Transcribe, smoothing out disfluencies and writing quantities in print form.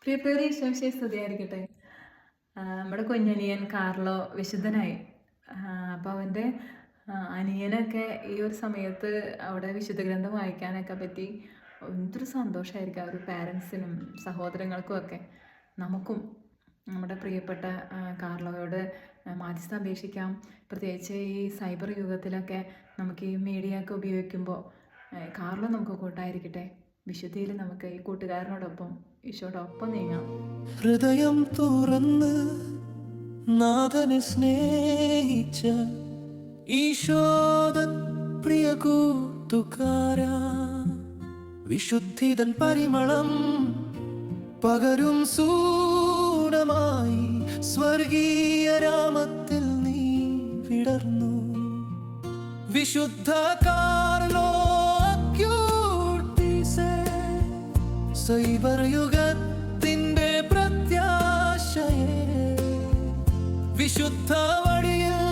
പ്രിയപ്പെട്ടവരെ, ഈശോമിശിഹായ്ക്ക് സ്തുതിയായിരിക്കട്ടെ. നമ്മുടെ കുഞ്ഞനിയൻ കാർലോ വിശുദ്ധനായി. അപ്പോൾ അവൻ്റെ അനിയനൊക്കെ ഈ ഒരു സമയത്ത് അവിടെ വിശുദ്ധ ഗ്രന്ഥം വായിക്കാനൊക്കെ പറ്റി എന്തൊരു സന്തോഷമായിരിക്കും ആ ഒരു പാരൻസിനും സഹോദരങ്ങൾക്കും ഒക്കെ. നമുക്കും നമ്മുടെ പ്രിയപ്പെട്ട കാർലോയോട് മാധ്യസ്ഥം അപേക്ഷിക്കാം. പ്രത്യേകിച്ച് ഈ സൈബർ യുഗത്തിലൊക്കെ നമുക്ക് ഈ മീഡിയ ഒക്കെ ഉപയോഗിക്കുമ്പോൾ കാർലോ നമുക്ക് കൂട്ടായിരിക്കട്ടെ. വിശുദ്ധിയിൽ നമുക്ക് ഈ കൂട്ടുകാരനോടൊപ്പം ഈശോടൊപ്പം നീങ്ങാം. ഹൃദയം തുറന്ന് നാഥനെ സ്നേഹിച്ച ഈശോദൻ പ്രിയ കൂട്ടുകാരാ, വിശുദ്ധിതൻ പരിമളം പകരും സൂടമായി സ്വർഗീയ രാമത്തിൽ നീ വിടർന്നു. വിശുദ്ധ കാർലോ അക്യൂട്ടീസേ, സൈബർ യുഗത്തിന്റെ പ്രത്യാശയെ, വിശുദ്ധ വഴിയിൽ